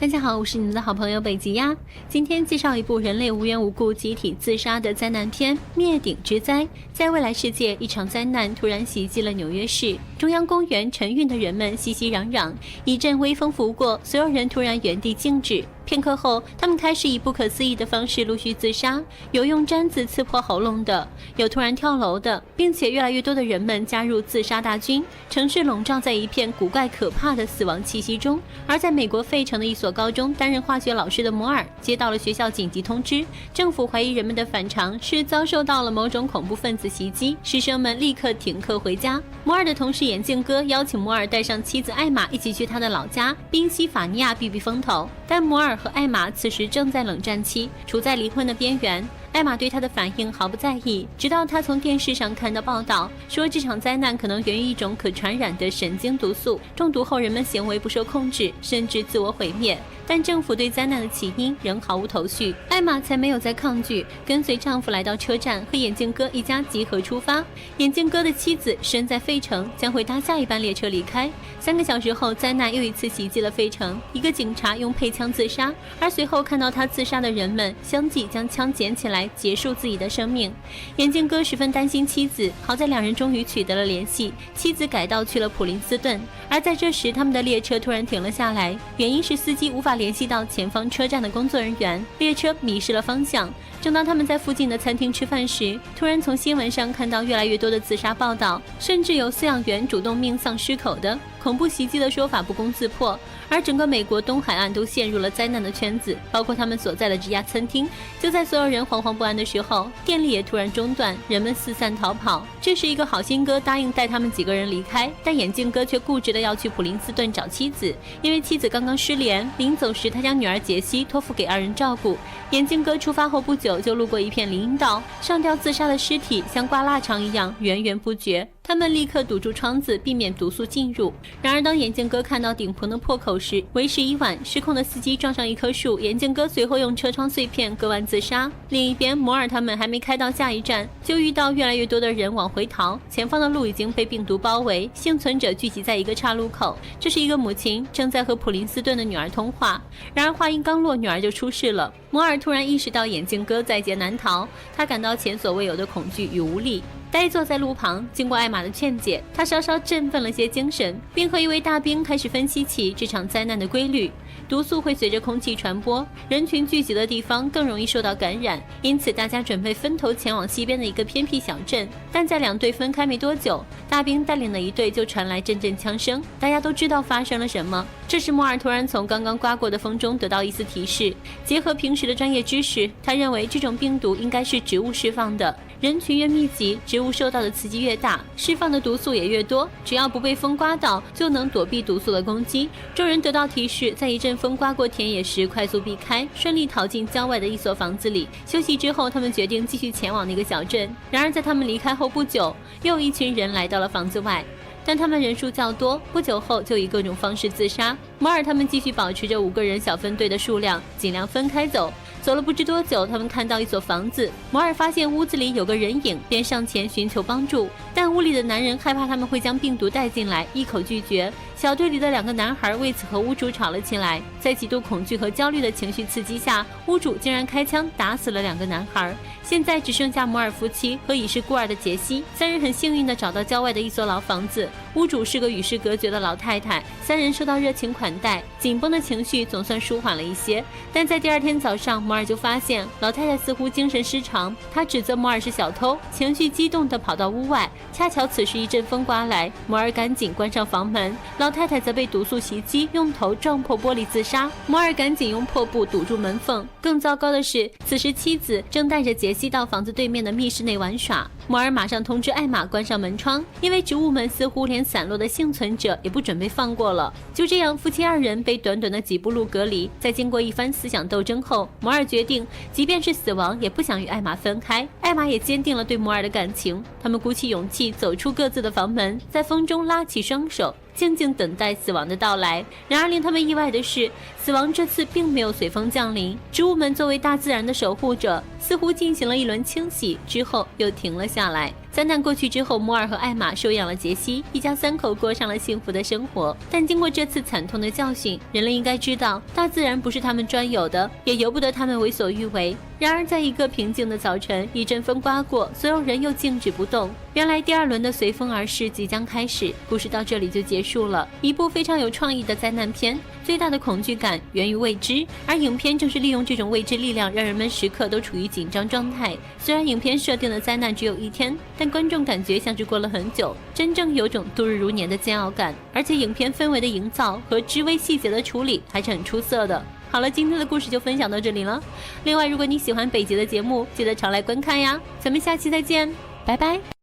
大家好，我是你们的好朋友北极鸭。今天介绍一部人类无缘无故集体自杀的灾难片《灭顶之灾》。在未来世界，一场灾难突然袭击了纽约市中央公园，晨运的人们熙熙攘攘，一阵微风拂过，所有人突然原地静止。片刻后，他们开始以不可思议的方式陆续自杀，有用簪子刺破喉咙的，有突然跳楼的，并且越来越多的人们加入自杀大军。城市笼罩在一片古怪可怕的死亡气息中。而在美国费城的一所高中担任化学老师的摩尔接到了学校紧急通知，政府怀疑人们的反常是遭受到了某种恐怖分子袭击，师生们立刻停课回家。摩尔的同事眼镜哥邀请摩尔带上妻子艾玛一起去他的老家宾夕法尼亚避避风头，但摩尔和艾玛此时正在冷战期，处在离婚的边缘。艾玛对他的反应毫不在意，直到他从电视上看到报道，说这场灾难可能源于一种可传染的神经毒素，中毒后人们行为不受控制，甚至自我毁灭。但政府对灾难的起因仍毫无头绪。艾玛才没有再抗拒，跟随丈夫来到车站，和眼镜哥一家集合出发。眼镜哥的妻子身在费城，将会搭下一班列车离开。3个小时后，灾难又一次袭击了费城，一个警察用配枪自杀，而随后看到他自杀的人们相继将枪捡起来结束自己的生命。眼镜哥十分担心妻子，好在两人终于取得了联系，妻子改道去了普林斯顿。而在这时，他们的列车突然停了下来，原因是司机无法联系到前方车站的工作人员，列车迷失了方向。正当他们在附近的餐厅吃饭时，突然从新闻上看到越来越多的自杀报道，甚至有饲养员主动命丧狮口的。恐怖袭击的说法不攻自破，而整个美国东海岸都陷入了灾难的圈子，包括他们所在的这家餐厅。就在所有人惶惶不安的时候，电力也突然中断，人们四散逃跑。这时一个好心哥答应带他们几个人离开，但眼镜哥却固执的要去普林斯顿找妻子，因为妻子刚刚失联，临走时他将女儿杰西托付给2人照顾。眼镜哥出发后不久就路过一片林荫道，上吊自杀的尸体像刮腊肠一样源源不绝，他们立刻堵住窗子，避免毒素进入。然而当眼镜哥看到顶棚的破口时，为时已晚，失控的司机撞上一棵树，眼镜哥随后用车窗碎片割腕自杀。另一边，摩尔他们还没开到下一站，就遇到越来越多的人往回逃，前方的路已经被病毒包围，幸存者聚集在一个岔路口。这是一个母亲正在和普林斯顿的女儿通话，然而话音刚落，女儿就出事了。摩尔突然意识到眼镜哥在劫难逃，他感到前所未有的恐惧与无力，呆坐在路旁。经过艾玛的劝解，他稍稍振奋了些精神，并和一位大兵开始分析起这场灾难的规律。毒素会随着空气传播，人群聚集的地方更容易受到感染，因此大家准备分头前往西边的一个偏僻小镇。但在2队分开没多久，大兵带领的一队就传来阵阵枪声，大家都知道发生了什么。这时摩尔突然从刚刚刮过的风中得到一丝提示，结合平时的专业知识，他认为这种病毒应该是植物释放的，人群越密集，植物受到的刺激越大，释放的毒素也越多，只要不被风刮到，就能躲避毒素的攻击。众人得到提示，在一阵风刮过田野时快速避开，顺利逃进郊外的一所房子里。休息之后，他们决定继续前往那个小镇。然而在他们离开后不久，又一群人来到了房子外，但他们人数较多，不久后就以各种方式自杀。摩尔他们继续保持着5个人小分队的数量，尽量分开走。走了不知多久，他们看到一所房子，摩尔发现屋子里有个人影，便上前寻求帮助，但屋里的男人害怕他们会将病毒带进来，一口拒绝。小队里的2个男孩为此和屋主吵了起来，在极度恐惧和焦虑的情绪刺激下，屋主竟然开枪打死了2个男孩。现在只剩下摩尔夫妻和已是孤儿的杰西，3人很幸运地找到郊外的一所老房子，屋主是个与世隔绝的老太太，3人受到热情款待，紧绷的情绪总算舒缓了一些。但在第2天早上，摩尔就发现老太太似乎精神失常，她指责摩尔是小偷，情绪激动地跑到屋外。恰巧此时一阵风刮来，摩尔赶紧关上房门，老太太则被毒素袭击，用头撞破玻璃自杀。摩尔赶紧用破布堵住门缝。更糟糕的是，此时妻子正带着杰西到房子对面的密室内玩耍。摩尔马上通知艾玛关上门窗，因为植物们似乎连散落的幸存者也不准备放过了。就这样，夫妻2人被短短的几步路隔离。在经过一番思想斗争后，摩尔决定即便是死亡也不想与艾玛分开。艾玛也坚定了对摩尔的感情，他们鼓起勇气走出各自的房门，在风中拉起双手，静静等待死亡的到来。然而令他们意外的是，死亡这次并没有随风降临，植物们作为大自然的守护者，似乎进行了一轮清洗之后又停了下来。灾难过去之后，摩尔和艾玛收养了杰西，一家3口过上了幸福的生活。但经过这次惨痛的教训，人类应该知道，大自然不是他们专有的，也由不得他们为所欲为。然而在一个平静的早晨，一阵风刮过，所有人又静止不动。原来第2轮的随风而逝即将开始，故事到这里就结束了。一部非常有创意的灾难片，最大的恐惧感源于未知，而影片正是利用这种未知力量，让人们时刻都处于紧张状态。虽然影片设定的灾难只有1天，但观众感觉像是过了很久，真正有种度日如年的煎熬感。而且影片氛围的营造和枝微细节的处理还是很出色的。好了，今天的故事就分享到这里了。另外，如果你喜欢北极的节目，记得常来观看呀。咱们下期再见，拜拜。